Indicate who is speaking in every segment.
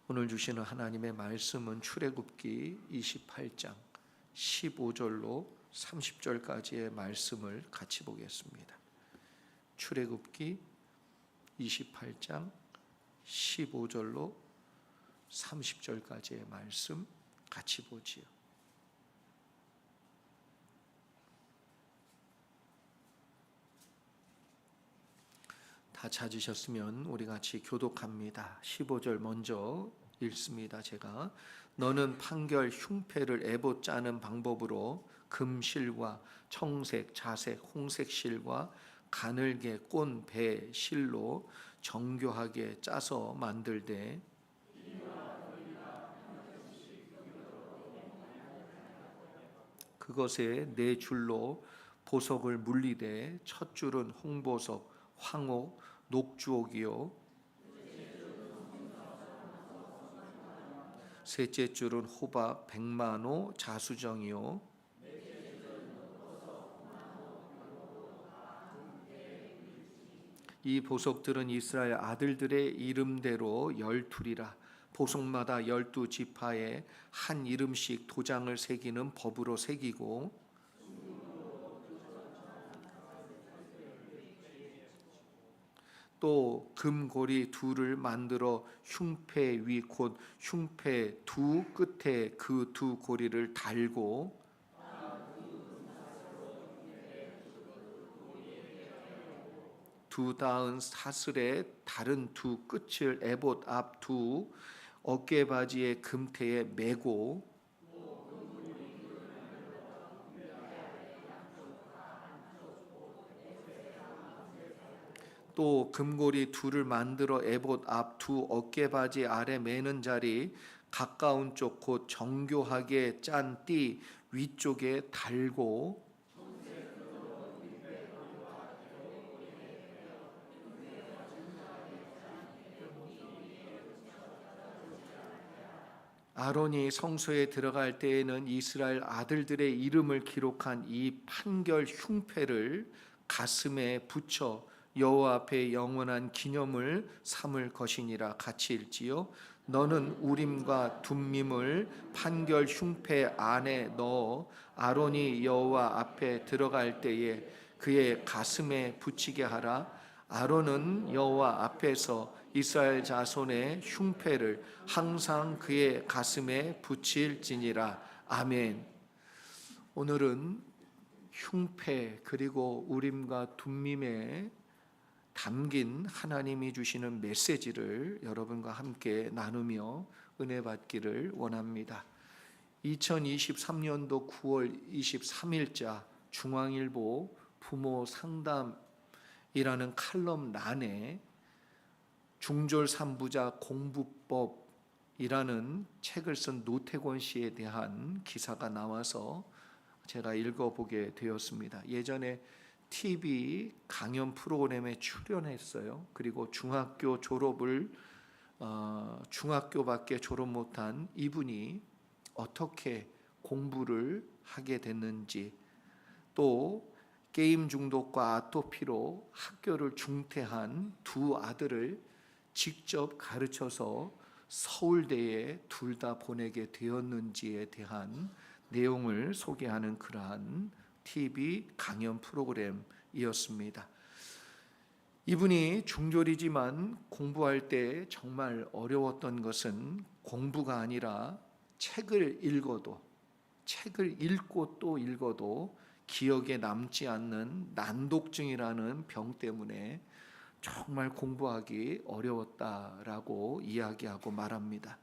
Speaker 1: 오늘 주시는 하나님의 말씀은 출애굽기 28장 15절로 30절까지의 말씀을 같이 보겠습니다. 출애굽기 28장 15절로 30절까지의 말씀 같이 보지요. 다 찾으셨으면 우리 같이 교독합니다. 15절 먼저 읽습니다. 제가 너는 판결 흉패를 에봇 짜는 방법으로 금실과 청색, 자색, 홍색 실과 가늘게 꼰 배 실로 정교하게 짜서 만들되 그것에 네 줄로 보석을 물리되 첫 줄은 홍보석, 황옥, 녹주옥이요 셋째 줄은 호박, 백만호, 자수정이요 이 보석들은 이스라엘 아들들의 이름대로 12이라. 보석마다 12지파에 한 이름씩 도장을 새기는 법으로 새기고 또 금고리 둘을 만들어 흉패 위 곧 흉패 두 끝에 그 두 고리를 달고 두 닿은 사슬의 다른 두 끝을 에봇 앞 두 어깨바지의 금태에 매고 또 금고리 둘을 만들어 에봇 앞 두 어깨바지 아래 매는 자리 가까운 쪽 곧 정교하게 짠 띠 위쪽에 달고 아론이 성소에 들어갈 때에는 이스라엘 아들들의 이름을 기록한 이 판결 흉패를 가슴에 붙여 여호와 앞에 영원한 기념을 삼을 것이니라. 같이 읽지요. 너는 우림과 둠밈을 판결 흉패 안에 넣어 아론이 여호와 앞에 들어갈 때에 그의 가슴에 붙이게 하라. 아론은 여호와 앞에서 이스라엘 자손의 흉패를 항상 그의 가슴에 붙일지니라. 아멘. 오늘은 흉패 그리고 우림과 둠밈에 담긴 하나님이 주시는 메시지를 여러분과 함께 나누며 은혜 받기를 원합니다. 2023년도 9월 23일자 중앙일보 부모 상담이라는 칼럼란에 중졸 3부자 공부법이라는 책을 쓴 노태권 씨에 대한 기사가 나와서 제가 읽어보게 되었습니다. 예전에 TV 강연 프로그램에 출연했어요. 그리고 중학교 졸업을 중학교밖에 졸업 못한 이분이 어떻게 공부를 하게 됐는지, 또 게임 중독과 아토피로 학교를 중퇴한 두 아들을 직접 가르쳐서 서울대에 둘 다 보내게 되었는지에 대한 내용을 소개하는 그러한 TV 강연 프로그램이었습니다. 이분이 중졸이지만 공부할 때 정말 어려웠던 것은 공부가 아니라 책을 읽고 또 읽어도 기억에 남지 않는 난독증이라는 병 때문에 정말 공부하기 어려웠다라고 이야기하고 말합니다.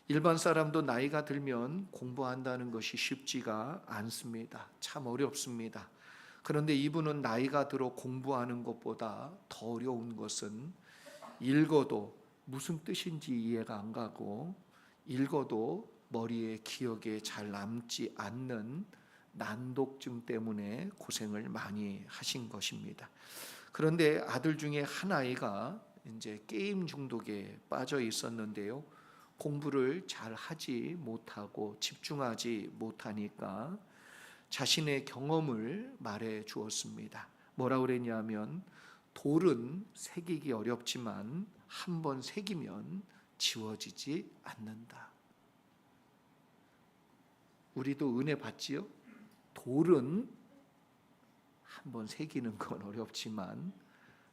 Speaker 1: 일반 사람도 나이가 들면 공부한다는 것이 쉽지가 않습니다. 참 어렵습니다. 그런데 이분은 나이가 들어 공부하는 것보다 더 어려운 것은 읽어도 무슨 뜻인지 이해가 안 가고 읽어도 머리에 기억에 잘 남지 않는 난독증 때문에 고생을 많이 하신 것입니다. 그런데 아들 중에 한 아이가 이제 게임 중독에 빠져 있었는데요. 공부를 잘 하지 못하고 집중하지 못하니까 자신의 경험을 말해 주었습니다. 뭐라 그랬냐면 돌은 새기기 어렵지만 한 번 새기면 지워지지 않는다. 우리도 은혜 받지요? 돌은 한번 새기는 건 어렵지만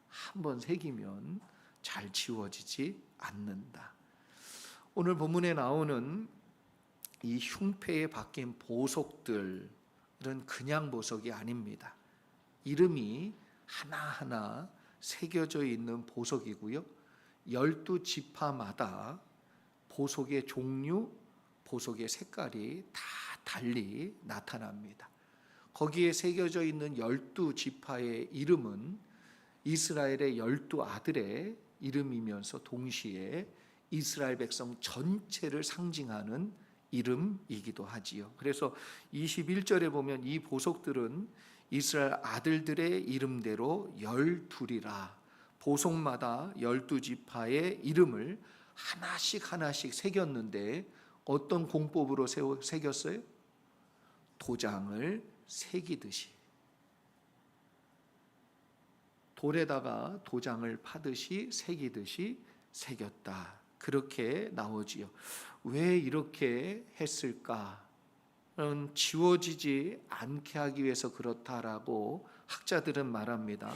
Speaker 1: 한번 새기면 잘 지워지지 않는다. 오늘 본문에 나오는 이 흉패에 박힌 보석들은 그냥 보석이 아닙니다. 이름이 하나하나 새겨져 있는 보석이고요. 12지파마다 보석의 종류, 보석의 색깔이 다 달리 나타납니다. 거기에 새겨져 있는 12지파의 이름은 이스라엘의 12아들의 이름이면서 동시에 이스라엘 백성 전체를 상징하는 이름이기도 하지요. 그래서 21절에 보면 이 보석들은 이스라엘 아들들의 이름대로 12이라 보석마다 12지파의 이름을 하나씩 새겼는데 어떤 공법으로 새겼어요? 도장을 새기듯이, 돌에다가 도장을 파듯이 새기듯이 새겼다. 그렇게 나오지요. 왜 이렇게 했을까? 지워지지 않게 하기 위해서 그렇다라고 학자들은 말합니다.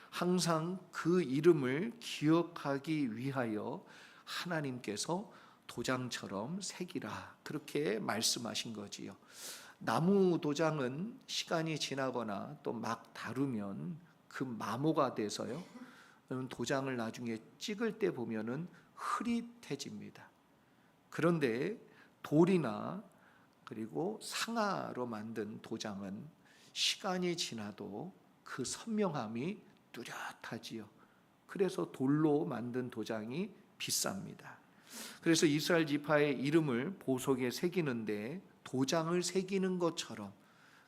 Speaker 1: 항상 그 이름을 기억하기 위하여 하나님께서 도장처럼 새기라 그렇게 말씀하신 거지요. 나무 도장은 시간이 지나거나 또 막 다루면 그 마모가 돼서요. 도장을 나중에 찍을 때 보면은 흐릿해집니다. 그런데 돌이나 그리고 상아로 만든 도장은 시간이 지나도 그 선명함이 뚜렷하지요. 그래서 돌로 만든 도장이 비쌉니다. 그래서 이스라엘 지파의 이름을 보석에 새기는데 도장을 새기는 것처럼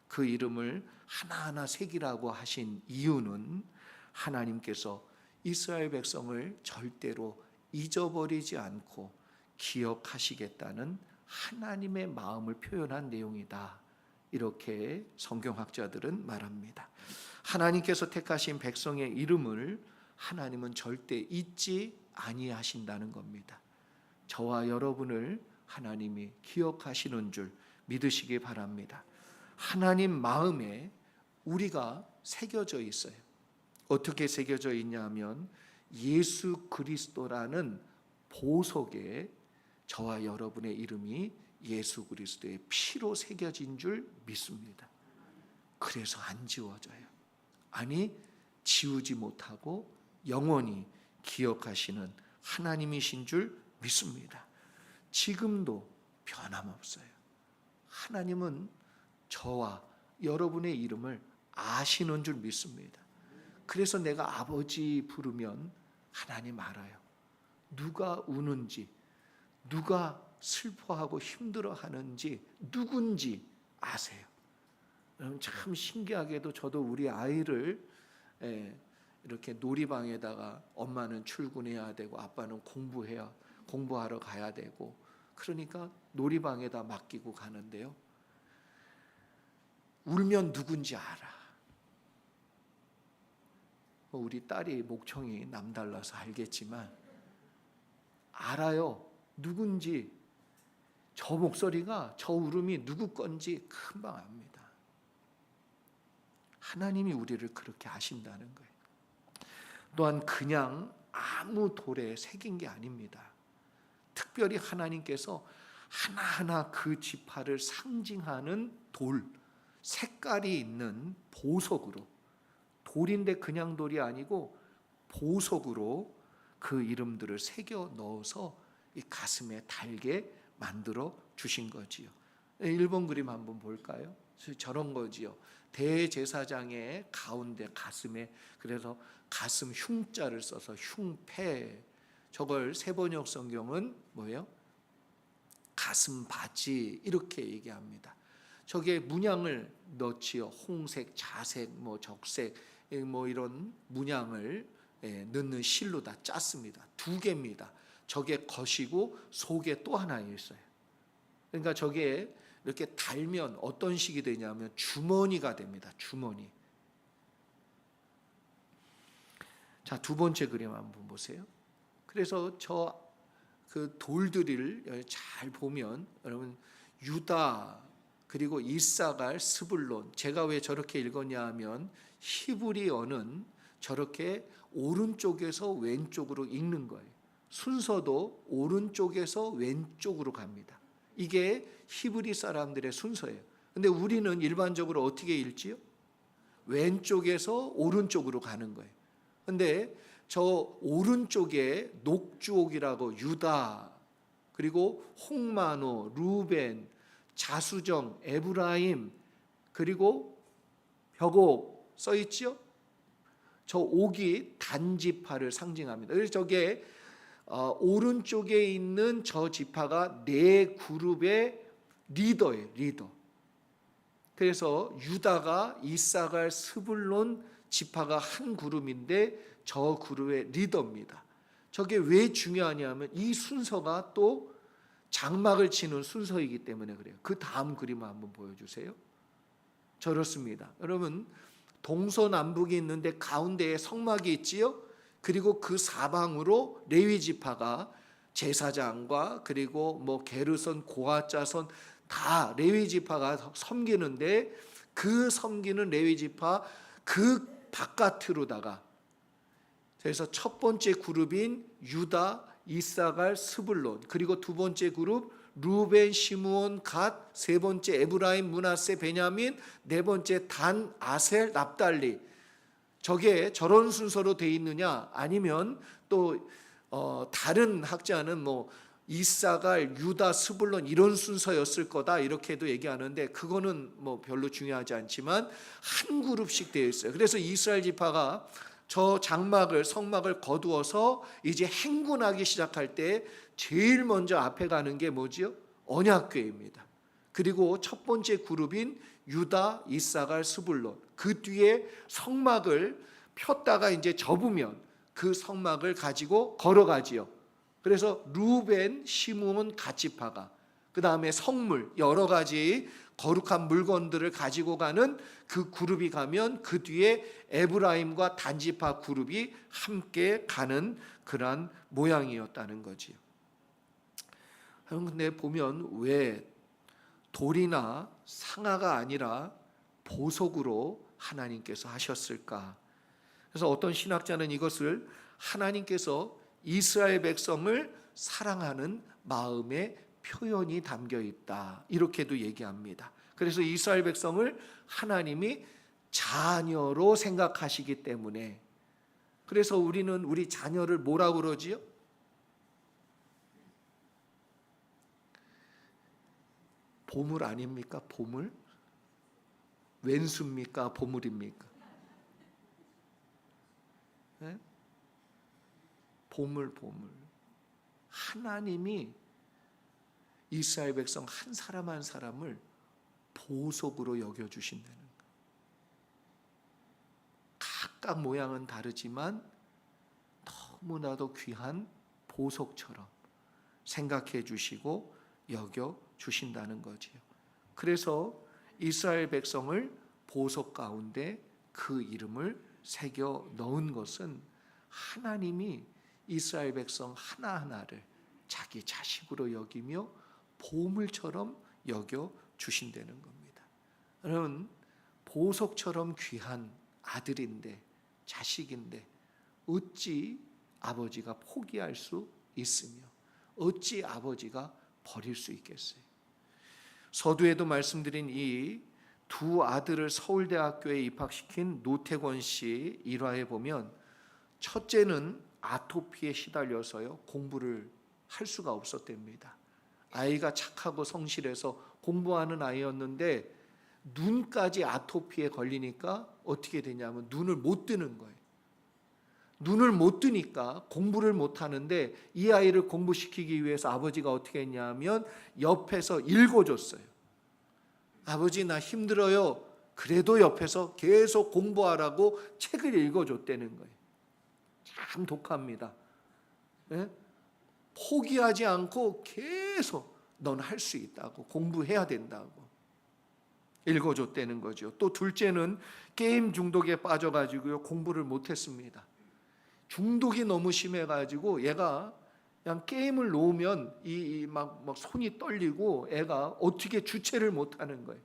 Speaker 1: 그 이름을 하나하나 새기라고 하신 이유는 하나님께서 이스라엘 백성을 절대로 잊어버리지 않고 기억하시겠다는 하나님의 마음을 표현한 내용이다. 이렇게 성경학자들은 말합니다. 하나님께서 택하신 백성의 이름을 하나님은 절대 잊지 아니하신다는 겁니다. 저와 여러분을 하나님이 기억하시는 줄 믿으시기 바랍니다. 하나님 마음에 우리가 새겨져 있어요. 어떻게 새겨져 있냐면 예수 그리스도라는 보석에 저와 여러분의 이름이 예수 그리스도의 피로 새겨진 줄 믿습니다. 그래서 안 지워져요. 아니, 지우지 못하고 영원히 기억하시는 하나님이신 줄 믿습니다. 지금도 변함없어요. 하나님은 저와 여러분의 이름을 아시는 줄 믿습니다. 그래서 내가 아버지 부르면 하나님 알아요. 누가 우는지, 누가 슬퍼하고 힘들어하는지, 누군지 아세요. 참 신기하게도 저도 우리 아이를 이렇게 놀이방에다가 엄마는 출근해야 되고 아빠는 공부하러 가야 되고 그러니까 놀이방에다 맡기고 가는데요. 울면 누군지 알아. 우리 딸이 목청이 남달라서 알겠지만 알아요. 누군지, 저 목소리가, 저 울음이 누구 건지 금방 압니다. 하나님이 우리를 그렇게 아신다는 거예요. 또한 그냥 아무 돌에 새긴 게 아닙니다. 특별히 하나님께서 하나하나 그 지파를 상징하는 돌, 색깔이 있는 보석으로, 돌인데 그냥 돌이 아니고 보석으로 그 이름들을 새겨 넣어서 이 가슴에 달게 만들어 주신 거지요. 1번 그림 한번 볼까요? 저런 거지요. 대제사장의 가운데 가슴에, 그래서 가슴 흉자를 써서 흉패, 저걸 세번역 성경은 뭐예요? 가슴 바지 이렇게 얘기합니다. 저게 문양을 넣지요. 홍색, 자색, 적색, 이런 문양을 넣는 실로 다 짰습니다. 2개입니다. 저게 겉이고 속에 또 하나 있어요. 그러니까 저게 이렇게 달면 어떤 식이 되냐면 주머니가 됩니다. 주머니. 자, 2번째 그림 한번 보세요. 그래서 그 돌들을 잘 보면 여러분 유다 그리고 이사갈 스불론, 제가 왜 저렇게 읽었냐 하면 히브리어는 저렇게 오른쪽에서 왼쪽으로 읽는 거예요. 순서도 오른쪽에서 왼쪽으로 갑니다. 이게 히브리 사람들의 순서예요. 근데 우리는 일반적으로 어떻게 읽지요? 왼쪽에서 오른쪽으로 가는 거예요. 근데 저 오른쪽에 녹주옥이라고 유다, 그리고 홍마노, 루벤, 자수정, 에브라임, 그리고 벽옥 써 있죠? 저 옥이 단지파를 상징합니다. 그래서 저게 오른쪽에 있는 저 지파가 네 그룹의 리더예요. 리더. 그래서 유다가 이사갈 스불론 지파가 한 그룹인데 저 그룹의 리더입니다. 저게 왜 중요하냐면 이 순서가 또 장막을 치는 순서이기 때문에 그래요. 그 다음 그림을 한번 보여주세요. 저렇습니다. 여러분 동서남북이 있는데 가운데에 성막이 있지요. 그리고 그 사방으로 레위 지파가 제사장과 그리고 뭐 게르손, 고핫자손 다 레위 지파가 섬기는데 그 섬기는 레위 지파 그 바깥으로다가, 그래서 첫 번째 그룹인 유다, 이사갈, 스불론, 그리고 두 번째 그룹 루벤, 시므온, 갓, 세 번째 에브라임, 므낫세, 베냐민, 네 번째 단, 아셀, 납달리. 저게 저런 순서로 돼 있느냐 아니면 또 다른 학자는 뭐 이사갈, 유다, 스불론 이런 순서였을 거다 이렇게도 얘기하는데 그거는 뭐 별로 중요하지 않지만 한 그룹씩 되어 있어요. 그래서 이스라엘 지파가 저 장막을 성막을 거두어서 이제 행군하기 시작할 때 제일 먼저 앞에 가는 게 뭐지요? 언약궤입니다. 그리고 첫 번째 그룹인 유다, 이사갈, 스불론, 그 뒤에 성막을 폈다가 이제 접으면 그 성막을 가지고 걸어가지요. 그래서 루벤, 시므온, 갓지파가, 그 다음에 성물 여러 가지 거룩한 물건들을 가지고 가는 그 그룹이 가면 그 뒤에 에브라임과 단지파 그룹이 함께 가는 그러한 모양이었다는 거지요. 근데 보면 왜 돌이나 상아가 아니라 보석으로 하나님께서 하셨을까? 그래서 어떤 신학자는 이것을 하나님께서 이스라엘 백성을 사랑하는 마음의 표현이 담겨 있다 이렇게도 얘기합니다. 그래서 이스라엘 백성을 하나님이 자녀로 생각하시기 때문에, 그래서 우리는 우리 자녀를 뭐라고 그러지요? 보물 아닙니까? 보물? 왼수입니까? 보물입니까? 네? 보물. 하나님이 이스라엘 백성 한 사람 한 사람을 보석으로 여겨주신다는 거예요. 각각 모양은 다르지만 너무나도 귀한 보석처럼 생각해 주시고 여겨 주신다는 거지요. 그래서 이스라엘 백성을 보석 가운데 그 이름을 새겨 넣은 것은 하나님이 이스라엘 백성 하나하나를 자기 자식으로 여기며 보물처럼 여겨 주신다는 겁니다. 여러분 보석처럼 귀한 아들인데 자식인데 어찌 아버지가 포기할 수 있으며 어찌 아버지가 버릴 수 있겠어요? 서두에도 말씀드린 이 두 아들을 서울대학교에 입학시킨 노태권 씨 일화에 보면 첫째는 아토피에 시달려서요 공부를 할 수가 없었답니다. 아이가 착하고 성실해서 공부하는 아이였는데 눈까지 아토피에 걸리니까 어떻게 되냐면 눈을 못 뜨는 거예요. 눈을 못 뜨니까 공부를 못 하는데 이 아이를 공부시키기 위해서 아버지가 어떻게 했냐면 옆에서 읽어줬어요. 아버지 나 힘들어요. 그래도 옆에서 계속 공부하라고 책을 읽어줬다는 거예요. 참 독합니다. 네? 포기하지 않고 계속 넌 할 수 있다고 공부해야 된다고 읽어줬다는 거죠. 또 둘째는 게임 중독에 빠져가지고요 공부를 못했습니다. 중독이 너무 심해가지고 얘가 그냥 게임을 놓으면 막 손이 떨리고 애가 어떻게 주체를 못하는 거예요.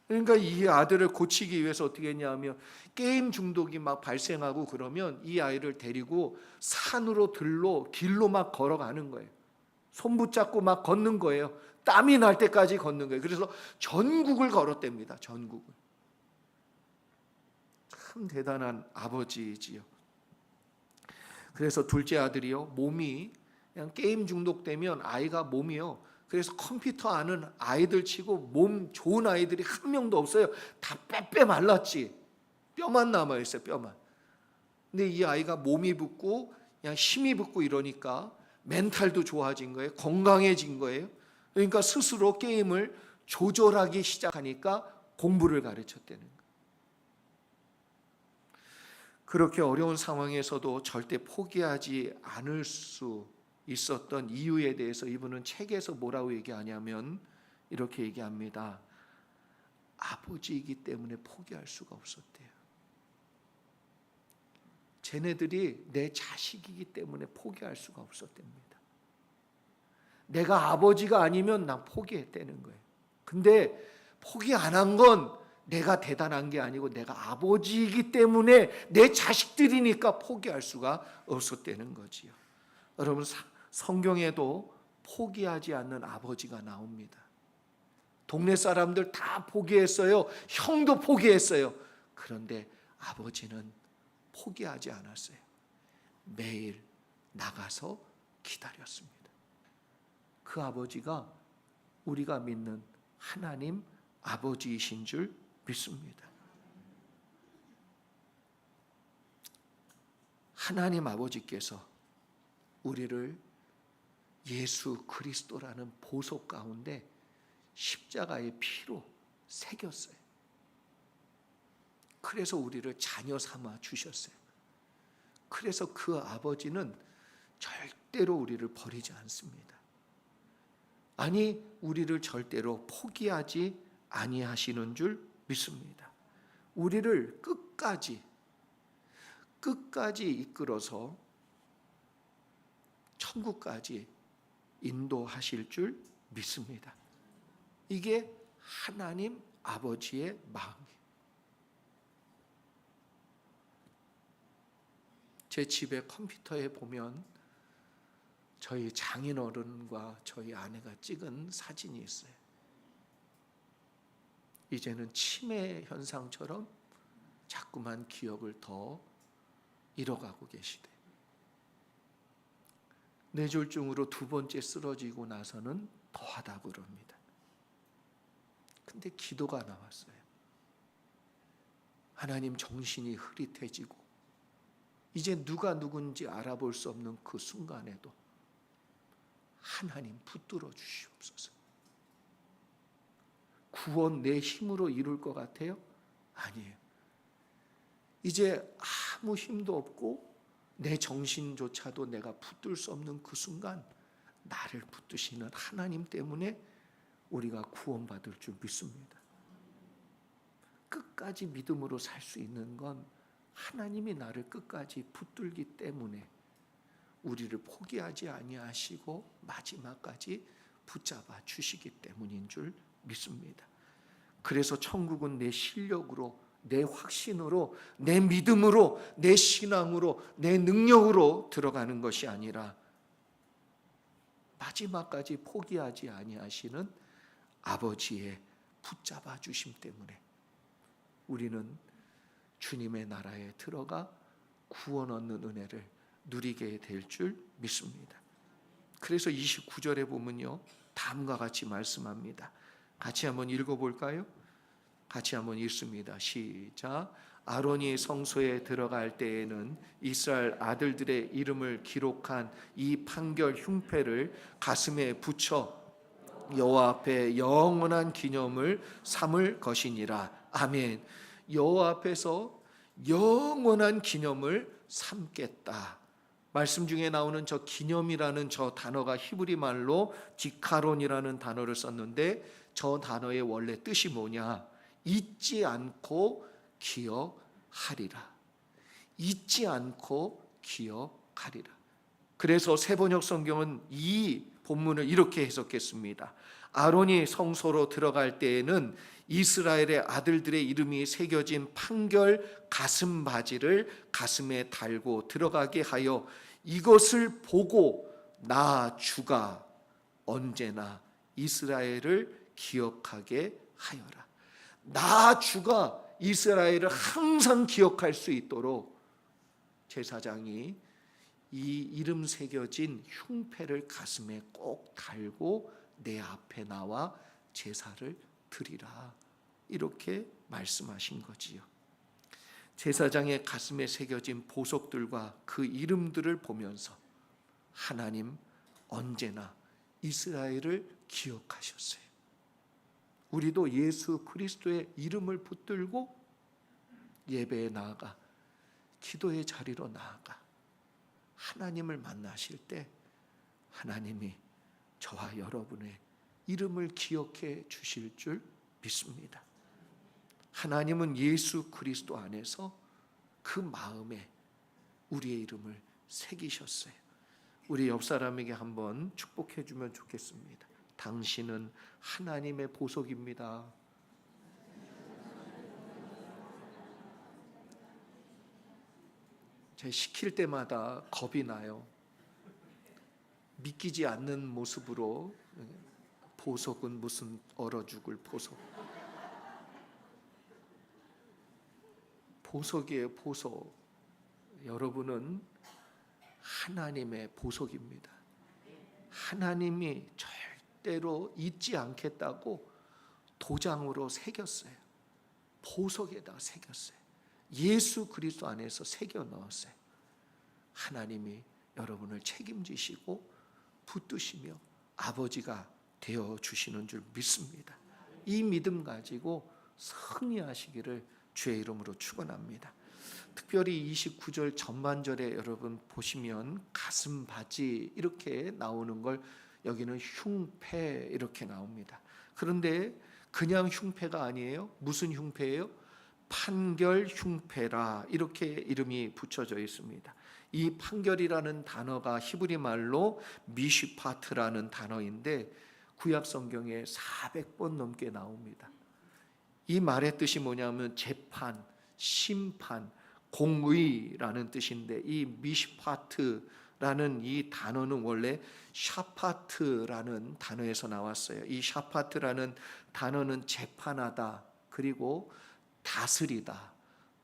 Speaker 1: 그러니까 이 아들을 고치기 위해서 어떻게 했냐면 게임 중독이 막 발생하고 그러면 이 아이를 데리고 산으로 길로 막 걸어가는 거예요. 손 붙잡고 막 걷는 거예요. 땀이 날 때까지 걷는 거예요. 그래서 전국을 걸었답니다. 전국을. 참 대단한 아버지지요. 그래서 둘째 아들이요, 몸이 그냥 게임 중독되면 아이가 몸이요, 그래서 컴퓨터 아는 아이들 치고 몸 좋은 아이들이 한 명도 없어요. 다 빼빼 말랐지. 뼈만 남아 있어요. 뼈만. 근데 이 아이가 몸이 붙고 그냥 힘이 붙고 이러니까 멘탈도 좋아진 거예요. 건강해진 거예요. 그러니까 스스로 게임을 조절하기 시작하니까 공부를 가르쳤다는 거예요. 그렇게 어려운 상황에서도 절대 포기하지 않을 수 있었던 이유에 대해서 이분은 책에서 뭐라고 얘기하냐면 이렇게 얘기합니다. 아버지이기 때문에 포기할 수가 없었대요. 쟤네들이 내 자식이기 때문에 포기할 수가 없었답니다. 내가 아버지가 아니면 난 포기했다는 거예요. 근데 포기 안 한 건 내가 대단한 게 아니고 내가 아버지이기 때문에 내 자식들이니까 포기할 수가 없었다는 거지요. 여러분, 성경에도 포기하지 않는 아버지가 나옵니다. 동네 사람들 다 포기했어요. 형도 포기했어요. 그런데 아버지는 포기하지 않았어요. 매일 나가서 기다렸습니다. 그 아버지가 우리가 믿는 하나님 아버지이신 줄 믿습니다. 하나님 아버지께서 우리를 예수 그리스도라는 보석 가운데 십자가의 피로 새겼어요. 그래서 우리를 자녀 삼아 주셨어요. 그래서 그 아버지는 절대로 우리를 버리지 않습니다. 아니, 우리를 절대로 포기하지 아니하시는 줄 믿습니다. 우리를 끝까지 이끌어서 천국까지 인도하실 줄 믿습니다. 이게 하나님 아버지의 마음이에요. 제 집에 컴퓨터에 보면 저희 장인어른과 저희 아내가 찍은 사진이 있어요. 이제는 치매 현상처럼 자꾸만 기억을 더 잃어가고 계시대. 뇌졸중으로 2번째 쓰러지고 나서는 더하다고 그럽니다. 근데 기도가 나왔어요. 하나님, 정신이 흐릿해지고 이제 누가 누군지 알아볼 수 없는 그 순간에도 하나님 붙들어 주시옵소서. 구원 내 힘으로 이룰 것 같아요? 아니에요. 이제 아무 힘도 없고 내 정신조차도 내가 붙들 수 없는 그 순간 나를 붙드시는 하나님 때문에 우리가 구원받을 줄 믿습니다. 끝까지 믿음으로 살 수 있는 건 하나님이 나를 끝까지 붙들기 때문에 우리를 포기하지 아니하시고 마지막까지 붙잡아 주시기 때문인 줄 믿습니다. 그래서 천국은 내 실력으로, 내 확신으로, 내 믿음으로, 내 신앙으로, 내 능력으로 들어가는 것이 아니라 마지막까지 포기하지 아니하시는 아버지의 붙잡아 주심 때문에 우리는 주님의 나라에 들어가 구원 얻는 은혜를 누리게 될 줄 믿습니다. 그래서 29절에 보면요, 다음과 같이 말씀합니다. 같이 한번 읽어볼까요? 같이 한번 읽습니다. 시작. 아론이 성소에 들어갈 때에는 이스라엘 아들들의 이름을 기록한 이 판결 흉패를 가슴에 붙여 여호와 앞에 영원한 기념을 삼을 것이니라. 아멘. 여호와 앞에서 영원한 기념을 삼겠다. 말씀 중에 나오는 저 기념이라는 저 단어가 히브리 말로 디카론이라는 단어를 썼는데 저 단어의 원래 뜻이 뭐냐? 잊지 않고 기억하리라. 잊지 않고 기억하리라. 그래서 새번역 성경은 이 본문을 이렇게 해석했습니다. 아론이 성소로 들어갈 때에는 이스라엘의 아들들의 이름이 새겨진 판결 가슴 바지를 가슴에 달고 들어가게 하여 이것을 보고 나 주가 언제나 이스라엘을 기억하게 하여라. 나 주가 이스라엘을 항상 기억할 수 있도록 제사장이 이 이름 새겨진 흉패를 가슴에 꼭 달고 내 앞에 나와 제사를 드리라, 이렇게 말씀하신 거지요. 제사장의 가슴에 새겨진 보석들과 그 이름들을 보면서 하나님 언제나 이스라엘을 기억하셨어요. 우리도 예수 그리스도의 이름을 붙들고 예배에 나아가 기도의 자리로 나아가 하나님을 만나실 때 하나님이 저와 여러분의 이름을 기억해 주실 줄 믿습니다. 하나님은 예수 그리스도 안에서 그 마음에 우리의 이름을 새기셨어요. 우리 옆 사람에게 한번 축복해 주면 좋겠습니다. 당신은 하나님의 보석입니다. 제가 시킬 때마다 겁이 나요. 믿기지 않는 모습으로 보석은 무슨 얼어 죽을 보석. 보석이에요, 보석. 여러분은 하나님의 보석입니다. 하나님이 절대로 잊지 않겠다고 도장으로 새겼어요. 보석에다가 새겼어요. 예수 그리스도 안에서 새겨 넣었어요. 하나님이 여러분을 책임지시고 붙드시며 아버지가 되어 주시는 줄 믿습니다. 이 믿음 가지고 승리하시기를 주의 이름으로 축원합니다. 특별히 29절 전반절에 여러분 보시면 가슴 바지 이렇게 나오는 걸 여기는 흉패 이렇게 나옵니다. 그런데 그냥 흉패가 아니에요. 무슨 흉패예요? 판결 흉패라 이렇게 이름이 붙여져 있습니다. 이 판결이라는 단어가 히브리 말로 미시파트라는 단어인데 구약 성경에 400번 넘게 나옵니다. 이 말의 뜻이 뭐냐면 재판, 심판, 공의라는 뜻인데 이 미시파트라는 이 단어는 원래 샤파트라는 단어에서 나왔어요. 이 샤파트라는 단어는 재판하다, 그리고 다스리다,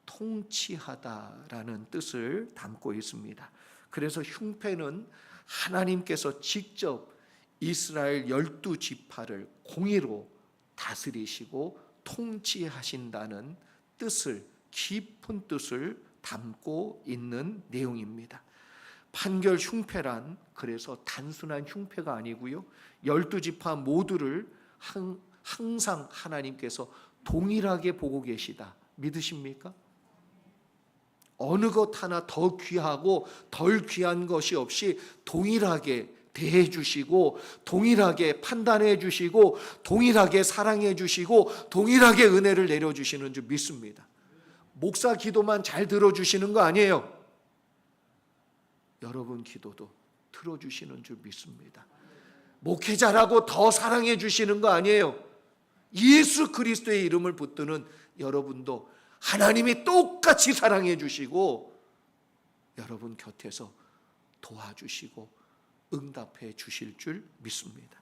Speaker 1: 통치하다라는 뜻을 담고 있습니다. 그래서 흉패는 하나님께서 직접 이스라엘 12지파를 공의로 다스리시고 통치하신다는 뜻을, 깊은 뜻을 담고 있는 내용입니다. 판결 흉패란 그래서 단순한 흉패가 아니고요, 12지파 모두를 항상 하나님께서 동일하게 보고 계시다. 믿으십니까? 어느 것 하나 더 귀하고 덜 귀한 것이 없이 동일하게 대해 주시고, 동일하게 판단해 주시고, 동일하게 사랑해 주시고, 동일하게 은혜를 내려 주시는 줄 믿습니다. 목사 기도만 잘 들어주시는 거 아니에요. 여러분 기도도 들어주시는 줄 믿습니다. 목회자라고 더 사랑해 주시는 거 아니에요. 예수 그리스도의 이름을 붙드는 여러분도 하나님이 똑같이 사랑해 주시고 여러분 곁에서 도와주시고 응답해 주실 줄 믿습니다.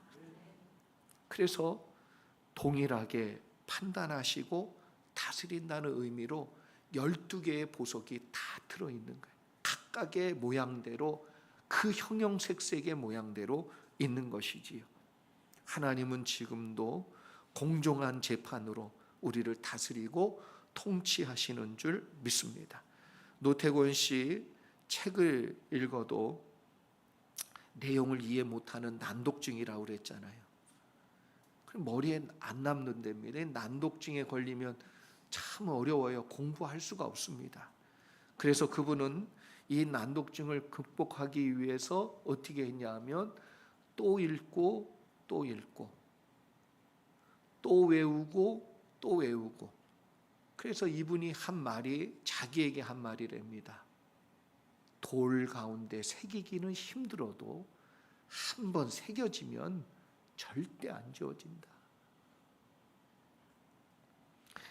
Speaker 1: 그래서 동일하게 판단하시고 다스린다는 의미로 12개의 보석이 다 들어있는 거예요. 각각의 모양대로, 그 형형색색의 모양대로 있는 것이지요. 하나님은 지금도 공정한 재판으로 우리를 다스리고 통치하시는 줄 믿습니다. 노태권 씨 책을 읽어도 내용을 이해 못하는 난독증이라고 그랬잖아요. 그럼 머리에 안 남는답니다. 난독증에 걸리면 참 어려워요. 공부할 수가 없습니다. 그래서 그분은 이 난독증을 극복하기 위해서 어떻게 했냐 하면 또 읽고 또 읽고 또 외우고 또 외우고, 그래서 이분이 한 말이 자기에게 한 말이랍니다. 돌 가운데 새기기는 힘들어도 한번 새겨지면 절대 안 지워진다.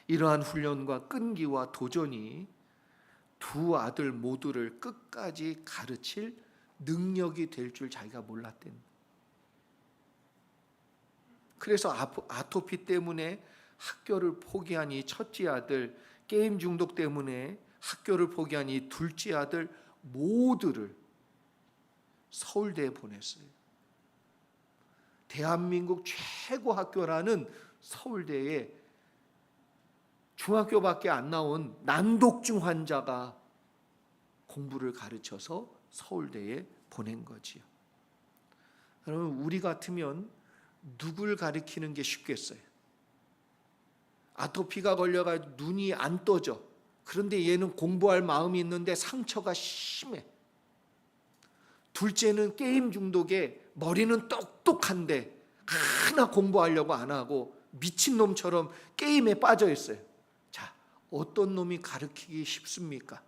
Speaker 1: 이러한 훈련과 끈기와 도전이 두 아들 모두를 끝까지 가르칠 능력이 될 줄 자기가 몰랐댄. 그래서 아토피 때문에 학교를 포기한 이 첫째 아들, 게임 중독 때문에 학교를 포기한 이 둘째 아들 모두를 서울대에 보냈어요. 대한민국 최고 학교라는 서울대에 중학교밖에 안 나온 난독증 환자가 공부를 가르쳐서 서울대에 보낸 거지요. 여러분, 우리 같으면 누굴 가르치는 게 쉽겠어요? 아토피가 걸려가지고 눈이 안 떠져. 그런데 얘는 공부할 마음이 있는데 상처가 심해. 둘째는 게임 중독에 머리는 똑똑한데 하나 공부하려고 안 하고 미친놈처럼 게임에 빠져 있어요. 자, 어떤 놈이 가르치기 쉽습니까?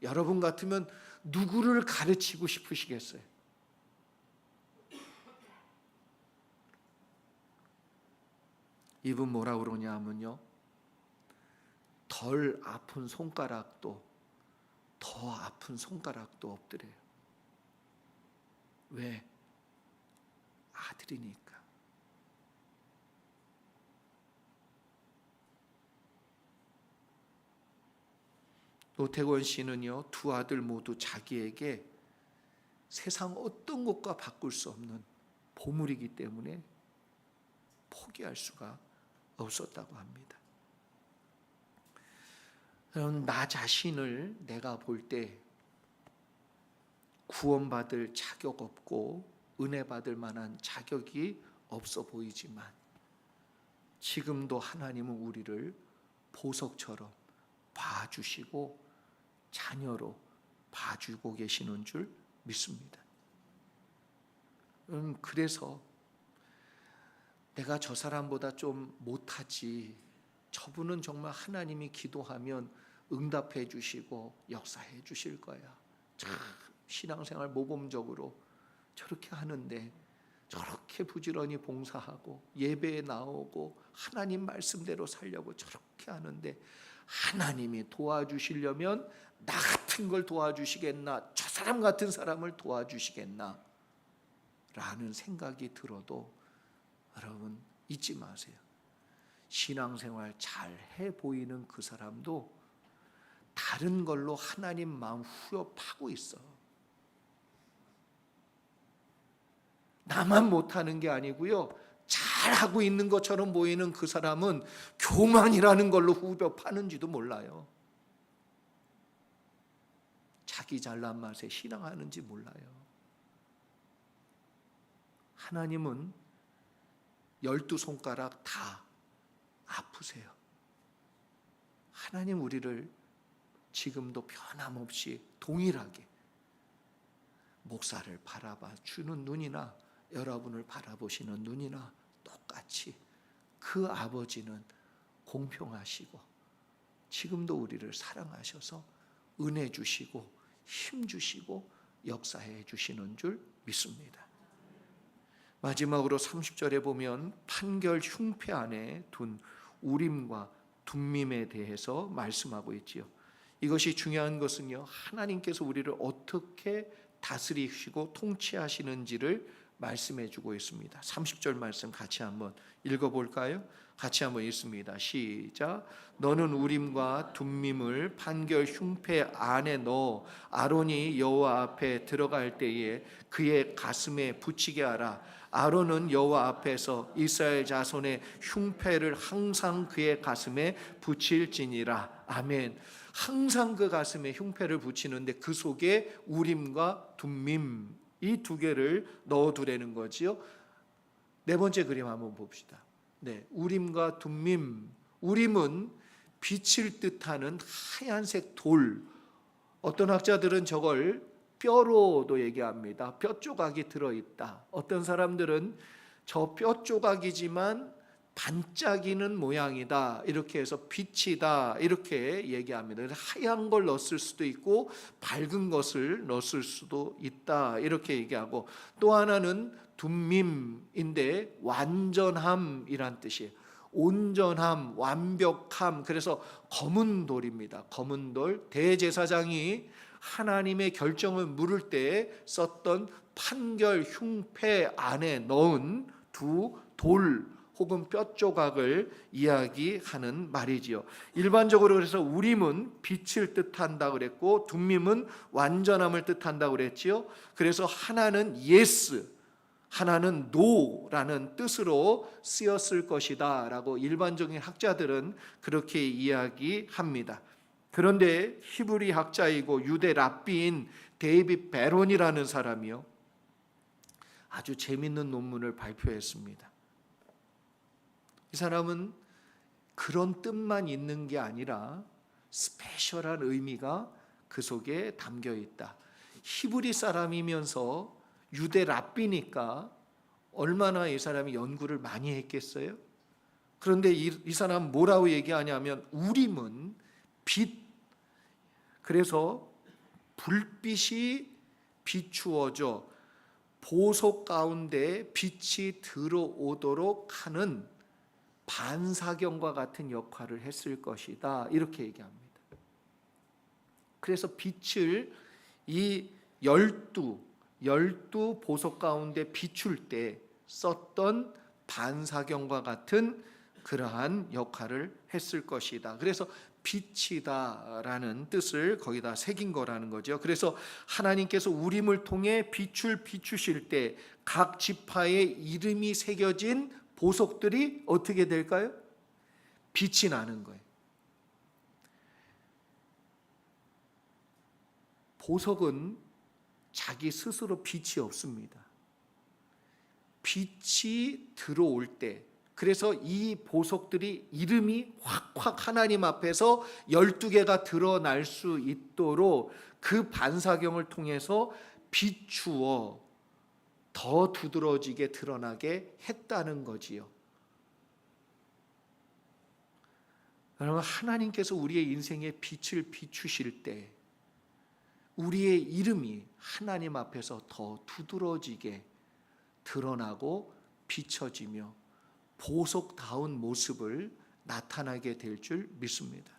Speaker 1: 여러분 같으면 누구를 가르치고 싶으시겠어요? 이분 뭐라 그러냐 하면요, 덜 아픈 손가락도 더 아픈 손가락도 없더래요. 왜? 아들이니까. 노태권 씨는요, 두 아들 모두 자기에게 세상 어떤 것과 바꿀 수 없는 보물이기 때문에 포기할 수가 없었다고 합니다. 여러분, 나 자신을 내가 볼 때 구원받을 자격 없고 은혜 받을 만한 자격이 없어 보이지만 지금도 하나님은 우리를 보석처럼 봐주시고 자녀로 봐주고 계시는 줄 믿습니다. 그래서 내가 저 사람보다 좀 못하지, 저분은 정말 하나님이 기도하면 응답해 주시고 역사해 주실 거야, 참 신앙생활 모범적으로 저렇게 하는데 저렇게 부지런히 봉사하고 예배에 나오고 하나님 말씀대로 살려고 저렇게 하는데 하나님이 도와주시려면 나 같은 걸 도와주시겠나, 저 사람 같은 사람을 도와주시겠나 라는 생각이 들어도 여러분 잊지 마세요. 신앙생활 잘 해 보이는 그 사람도 다른 걸로 하나님 마음 후벼파고 있어. 나만 못하는 게 아니고요, 잘하고 있는 것처럼 보이는 그 사람은 교만이라는 걸로 후벼파는지도 몰라요. 자기 잘난 맛에 신앙하는지 몰라요. 하나님은 12손가락 다 아프세요. 하나님 우리를 지금도 변함없이 동일하게 목사를 바라봐 주는 눈이나 여러분을 바라보시는 눈이나 똑같이 그 아버지는 공평하시고 지금도 우리를 사랑하셔서 은혜 주시고 힘 주시고 역사해 주시는 줄 믿습니다. 마지막으로 30절에 보면 판결 흉패 안에 둔 우림과 둠밈에 대해서 말씀하고 있지요. 이것이 중요한 것은요, 하나님께서 우리를 어떻게 다스리시고 통치하시는지를 말씀해 주고 있습니다. 30절 말씀 같이 한번 읽어볼까요? 같이 한번 읽습니다. 시작. 너는 우림과 둠밈을 판결 흉패 안에 넣어 아론이 여호와 앞에 들어갈 때에 그의 가슴에 붙이게 하라. 아론은 여호와 앞에서 이스라엘 자손의 흉패를 항상 그의 가슴에 붙일지니라. 아멘. 항상 그 가슴에 흉패를 붙이는데 그 속에 우림과 둠밈 이 두 개를 넣어두라는 거지요. 네 번째 그림 한번 봅시다. 네, 우림과 둠밈. 우림은 빛을 뜻하는 하얀색 돌. 어떤 학자들은 저걸 뼈로도 얘기합니다. 뼈 조각이 들어있다. 어떤 사람들은 저 뼈 조각이지만 반짝이는 모양이다, 이렇게 해서 빛이다, 이렇게 얘기합니다. 하얀 걸 넣었을 수도 있고 밝은 것을 넣었을 수도 있다, 이렇게 얘기하고, 또 하나는 둠밈인데 완전함이란 뜻이에요. 온전함, 완벽함. 그래서 검은 돌입니다. 검은 돌. 대제사장이 하나님의 결정을 물을 때 썼던 판결 흉패 안에 넣은 두 돌 혹은 뼈 조각을 이야기하는 말이지요. 일반적으로 그래서 우림은 빛을 뜻한다 그랬고, 둠밈은 완전함을 뜻한다 그랬지요. 그래서 하나는 예스, 하나는 노라는 뜻으로 쓰였을 것이다 라고 일반적인 학자들은 그렇게 이야기합니다. 그런데 히브리 학자이고 유대 랍비인 데이빗 베론이라는 사람이요, 아주 재밌는 논문을 발표했습니다. 이 사람은 그런 뜻만 있는 게 아니라 스페셜한 의미가 그 속에 담겨 있다. 히브리 사람이면서 유대 랍비니까 얼마나 이 사람이 연구를 많이 했겠어요? 그런데 이 사람 뭐라고 얘기하냐면, 우림은 빛, 그래서 불빛이 비추어져 보석 가운데 빛이 들어오도록 하는 반사경과 같은 역할을 했을 것이다, 이렇게 얘기합니다. 그래서 빛을 이 12 보석 가운데 비출 때 썼던 반사경과 같은 그러한 역할을 했을 것이다. 그래서 빛이다라는 뜻을 거기다 새긴 거라는 거죠. 그래서 하나님께서 우림을 통해 빛을 비추실 때 각 지파의 이름이 새겨진 보석들이 어떻게 될까요? 빛이 나는 거예요. 보석은 자기 스스로 빛이 없습니다. 빛이 들어올 때, 그래서 이 보석들이 이름이 확확 하나님 앞에서 12개가 드러날 수 있도록 그 반사경을 통해서 비추어 더 두드러지게 드러나게 했다는 거지요. 여러분, 하나님께서 우리의 인생에 빛을 비추실 때 우리의 이름이 하나님 앞에서 더 두드러지게 드러나고 비춰지며 보석다운 모습을 나타나게 될 줄 믿습니다.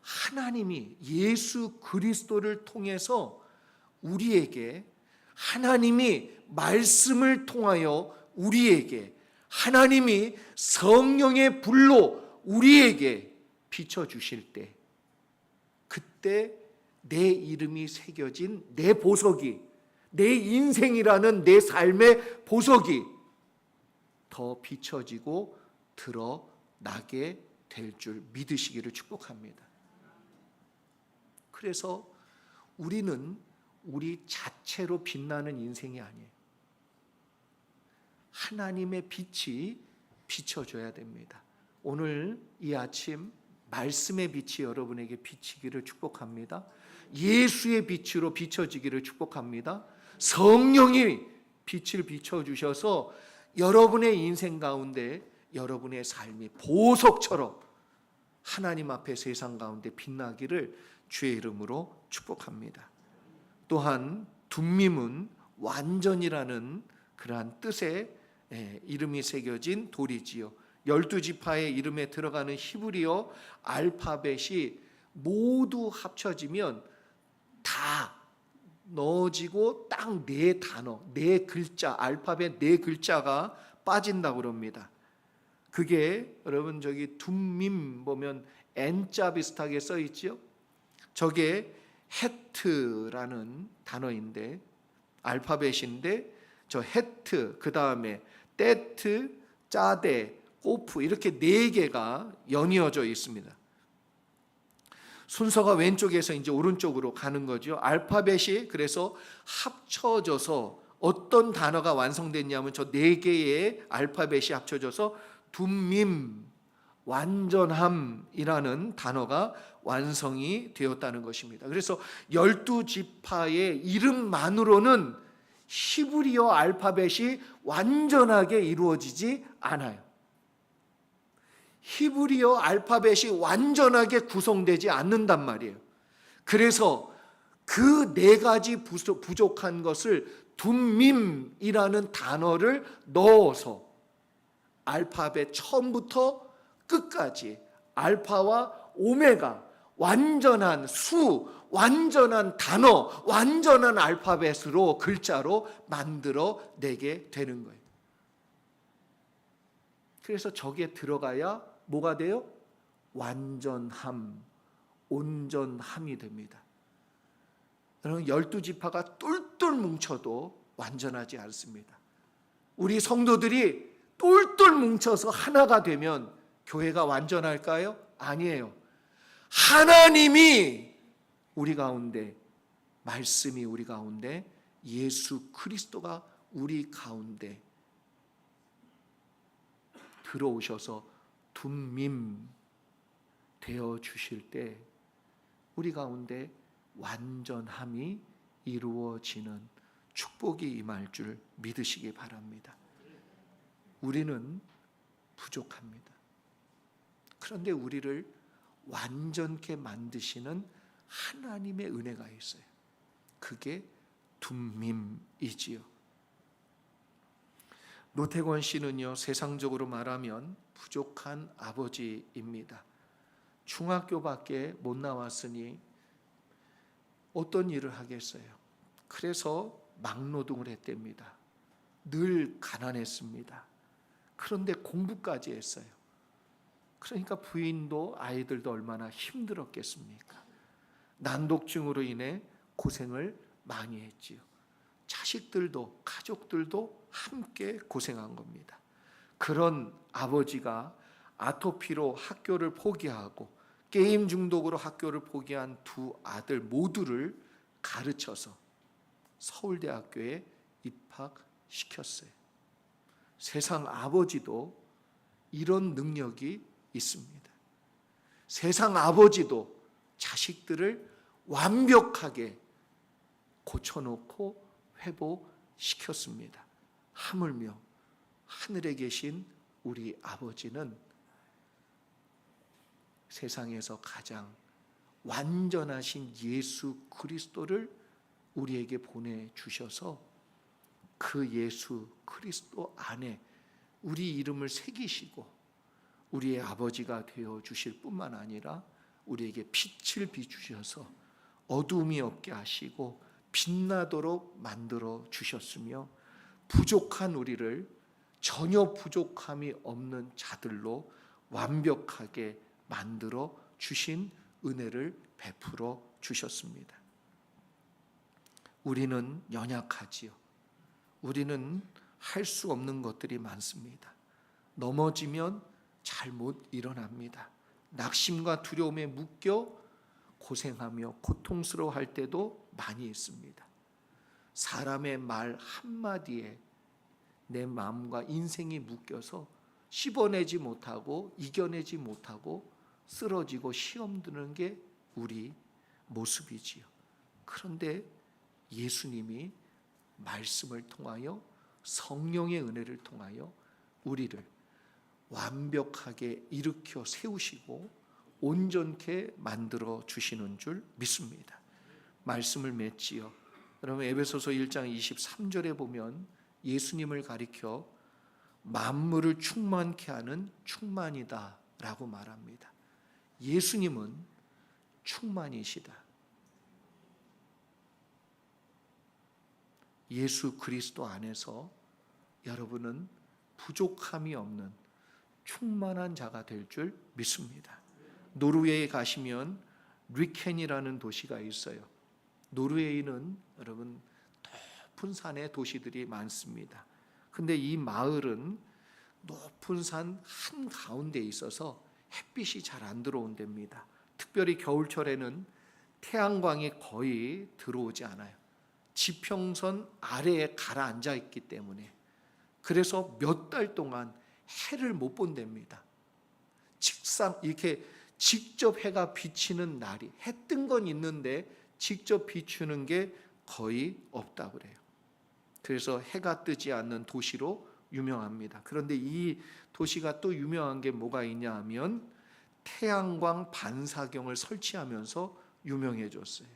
Speaker 1: 하나님이 예수 그리스도를 통해서 우리에게, 하나님이 말씀을 통하여 우리에게, 하나님이 성령의 불로 우리에게 비춰주실 때, 그때 내 이름이 새겨진 내 보석이, 내 인생이라는 내 삶의 보석이 더 비춰지고 드러나게 될 줄 믿으시기를 축복합니다. 그래서 우리는 우리 자체로 빛나는 인생이 아니에요. 하나님의 빛이 비춰줘야 됩니다. 오늘 이 아침 말씀의 빛이 여러분에게 비치기를 축복합니다. 예수의 빛으로 비춰지기를 축복합니다. 성령이 빛을 비춰주셔서 여러분의 인생 가운데 여러분의 삶이 보석처럼 하나님 앞에 세상 가운데 빛나기를 주의 이름으로 축복합니다. 또한 둠밈은 완전이라는 그러한 뜻의 이름이 새겨진 돌이지요. 12지파의 이름에 들어가는 히브리어 알파벳이 모두 합쳐지면 다 넣어지고 딱 네 단어, 네 글자, 알파벳 네 글자가 빠진다고 그럽니다. 그게 여러분 저기 둠밈 보면 N자 비슷하게 써 있죠. 저게 헤트라는 단어인데, 알파벳인데, 저 헤트 그 다음에 떼트, 짜데, 꼬프 이렇게 네 개가 연이어져 있습니다. 순서가 왼쪽에서 이제 오른쪽으로 가는 거죠. 알파벳이 그래서 합쳐져서 어떤 단어가 완성됐냐면 저 네 개의 알파벳이 합쳐져서 둠밈, 완전함이라는 단어가 완성이 되었다는 것입니다. 그래서 12지파의 이름만으로는 히브리어 알파벳이 완전하게 이루어지지 않아요. 히브리어 알파벳이 완전하게 구성되지 않는단 말이에요. 그래서 그 네 가지 부족한 것을 둠밈이라는 단어를 넣어서 알파벳 처음부터 끝까지 알파와 오메가, 완전한 수, 완전한 단어, 완전한 알파벳으로 글자로 만들어 내게 되는 거예요. 그래서 저기에 들어가야 뭐가 돼요? 완전함, 온전함이 됩니다. 여러분 12지파가 똘똘 뭉쳐도 완전하지 않습니다. 우리 성도들이 똘똘 뭉쳐서 하나가 되면 교회가 완전할까요? 아니에요. 하나님이 우리 가운데, 말씀이 우리 가운데, 예수 그리스도가 우리 가운데 들어오셔서 둠밈 되어 주실 때 우리 가운데 완전함이 이루어지는 축복이 임할 줄 믿으시기 바랍니다. 우리는 부족합니다. 그런데 우리를 완전케 만드시는 하나님의 은혜가 있어요. 그게 둠밈이지요. 노태권 씨는요, 세상적으로 말하면 부족한 아버지입니다. 중학교밖에 못 나왔으니 어떤 일을 하겠어요? 그래서 막노동을 했답니다. 늘 가난했습니다. 그런데 공부까지 했어요. 그러니까 부인도 아이들도 얼마나 힘들었겠습니까? 난독증으로 인해 고생을 많이 했지요. 자식들도 가족들도 함께 고생한 겁니다. 그런 아버지가 아토피로 학교를 포기하고 게임 중독으로 학교를 포기한 두 아들 모두를 가르쳐서 서울대학교에 입학시켰어요. 세상 아버지도 이런 능력이 있습니다. 세상 아버지도 자식들을 완벽하게 고쳐놓고 회복시켰습니다. 하물며 하늘에 계신 우리 아버지는 세상에서 가장 완전하신 예수 그리스도를 우리에게 보내주셔서 그 예수 그리스도 안에 우리 이름을 새기시고 우리의 아버지가 되어주실 뿐만 아니라 우리에게 빛을 비추셔서 어두움이 없게 하시고 빛나도록 만들어 주셨으며 부족한 우리를 전혀 부족함이 없는 자들로 완벽하게 만들어 주신 은혜를 베풀어 주셨습니다. 우리는 연약하지요. 우리는 할 수 없는 것들이 많습니다. 넘어지면 잘 못 일어납니다. 낙심과 두려움에 묶여 고생하며 고통스러워할 때도 많이 있습니다. 사람의 말 한마디에 내 마음과 인생이 묶여서 씹어내지 못하고 이겨내지 못하고 쓰러지고 시험 드는 게 우리 모습이지요. 그런데 예수님이 말씀을 통하여 성령의 은혜를 통하여 우리를 완벽하게 일으켜 세우시고 온전케 만들어 주시는 줄 믿습니다. 말씀을 맺지요. 여러분 에베소서 1장 23절에 보면 예수님을 가리켜 만물을 충만케 하는 충만이다 라고 말합니다. 예수님은 충만이시다. 예수 그리스도 안에서 여러분은 부족함이 없는 충만한 자가 될 줄 믿습니다. 노르웨이에 가시면 리켄이라는 도시가 있어요. 노르웨이는 여러분 높은 산의 도시들이 많습니다. 근데 이 마을은 높은 산 한가운데 있어서 햇빛이 잘 안 들어온답니다. 특별히 겨울철에는 태양광이 거의 들어오지 않아요. 지평선 아래에 가라앉아 있기 때문에 그래서 몇 달 동안 해를 못 본답니다. 이렇게 직접 해가 비치는 날이 해 뜬 건 있는데 직접 비추는 게 거의 없다고 그래요. 그래서 해가 뜨지 않는 도시로 유명합니다. 그런데 이 도시가 또 유명한 게 뭐가 있냐 하면 태양광 반사경을 설치하면서 유명해졌어요.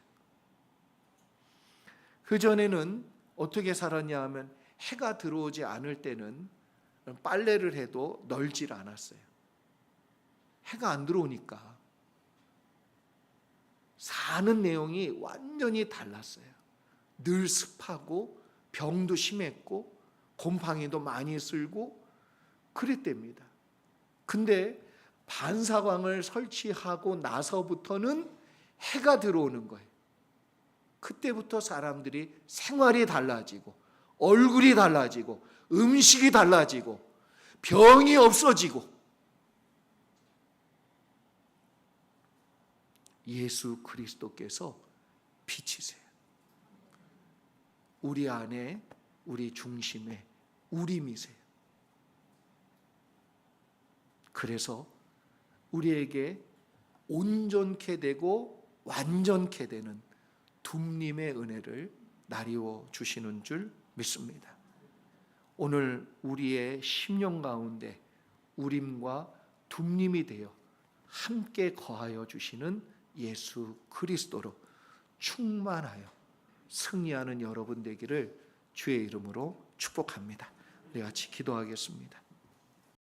Speaker 1: 그전에는 어떻게 살았냐 하면 해가 들어오지 않을 때는 빨래를 해도 널질 않았어요. 해가 안 들어오니까 사는 내용이 완전히 달랐어요. 늘 습하고 병도 심했고 곰팡이도 많이 쓸고 그랬답니다. 근데 반사광을 설치하고 나서부터는 해가 들어오는 거예요. 그때부터 사람들이 생활이 달라지고 얼굴이 달라지고 음식이 달라지고 병이 없어지고 예수 그리스도께서 빛이세요. 우리 안에 우리 중심에 우림이세요. 그래서 우리에게 온전케 되고 완전케 되는 둠님의 은혜를 나리워 주시는 줄 믿습니다. 오늘 우리의 심령 가운데 우림과 둠님이 되어 함께 거하여 주시는 예수 그리스도로 충만하여 승리하는 여러분 되기를 주의 이름으로 축복합니다. 우리 같이 기도하겠습니다.